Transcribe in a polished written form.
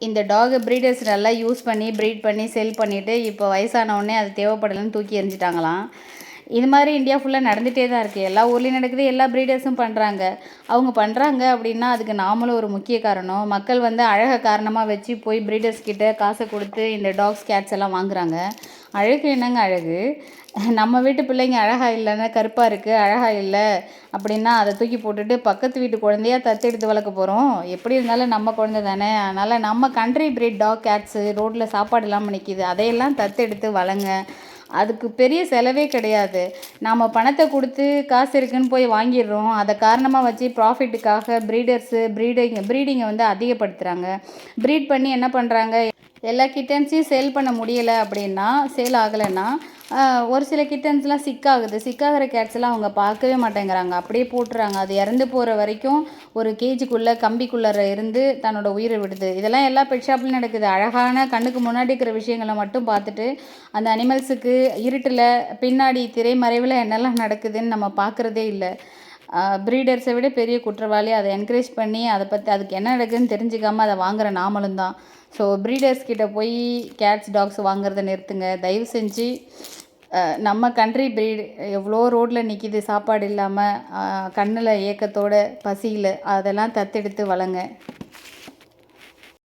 இந்த talk breeders நல்லா use பண்ணி ப்ரீட் பண்ணி செல் பண்ணிவிட்டு இப்போ வயசானவுடனே அது தேவைப்படலைன்னு தூக்கி எறிஞ்சிட்டாங்களாம். இது மாதிரி இந்தியா ஃபுல்லாக நடந்துகிட்டே தான் இருக்குது. எல்லா ஊர்லேயும் நடக்குது, எல்லா ப்ரீடர்ஸும் பண்ணுறாங்க. அவங்க பண்ணுறாங்க அப்படின்னா அதுக்கு நாமளும் ஒரு முக்கிய காரணம். மக்கள் வந்து அழகை காரணமாக வச்சு போய் ப்ரீடர்ஸ் கிட்ட காசை கொடுத்து இந்த டாக்ஸ் கேட்ஸ் எல்லாம் வாங்குறாங்க. அழகு என்னங்க அழகு? நம்ம வீட்டு பிள்ளைங்க அழகாக இல்லைன்னா கருப்பாக இருக்குது அழகாக இல்லை அப்படின்னா அதை தூக்கி போட்டுட்டு பக்கத்து வீட்டு குழந்தையா தத்தெடுத்து வளர்க்க போகிறோம். எப்படி இருந்தாலும் நம்ம குழந்தை தானே. அதனால் நம்ம கண்ட்ரி ப்ரீட் டாக் கேட்ஸு ரோட்டில் சாப்பாடு இல்லாமல் நிற்கிது, அதையெல்லாம் தத்தெடுத்து வளங்க. அதுக்கு பெரிய செலவே கிடையாது. நாம் பணத்தை கொடுத்து காசு இருக்குன்னு போய் வாங்கிடுறோம். அதை காரணமாக வச்சு ப்ராஃபிட்டுக்காக ப்ரீடிங்கை வந்து அதிகப்படுத்துகிறாங்க. ப்ரீட் பண்ணி என்ன பண்ணுறாங்க, எல்லா கிட்டன்ஸையும் சேல் பண்ண முடியலை அப்படின்னா, சேல் ஆகலைன்னா ஒரு சில கிட்டன்ஸ்லாம் சிக்காகிற கேட்ஸ்லாம் அவங்க பார்க்கவே மாட்டேங்கிறாங்க, அப்படியே போட்டுறாங்க. அது இறந்து போகிற வரைக்கும் ஒரு கேஜுக்குள்ளே கம்பிக்குள்ளே இருந்து தன்னோட உயிரை விடுது. இதெல்லாம் எல்லா பெட் ஷாப்லையும் நடக்குது. அழகான கண்ணுக்கு முன்னாடி இருக்கிற விஷயங்களை மட்டும் பார்த்துட்டு அந்த அனிமல்ஸுக்கு இருட்டில் பின்னாடி திரைமறைவில் என்னெல்லாம் நடக்குதுன்னு நம்ம பார்க்குறதே இல்லை. ப்ரீடர்ஸை விட பெரிய குற்றவாளி அதை என்கரேஜ் பண்ணி அதுக்கு என்ன நடக்குதுன்னு தெரிஞ்சுக்காமல் அதை வாங்குகிற நாமளும் தான். ஸோ ப்ரீடர்ஸ் கிட்ட போய் கேட்ஸ் டாக்ஸ் வாங்குறத நிறுத்துங்க தயவு செஞ்சு. நம்ம கண்ட்ரி ப்ரீடு எவ்வளோ ரோட்டில் நிற்கிது சாப்பாடு இல்லாமல், கண்ணில் ஏக்கத்தோட பசியில், அதெல்லாம் தத்தெடுத்து வளங்க.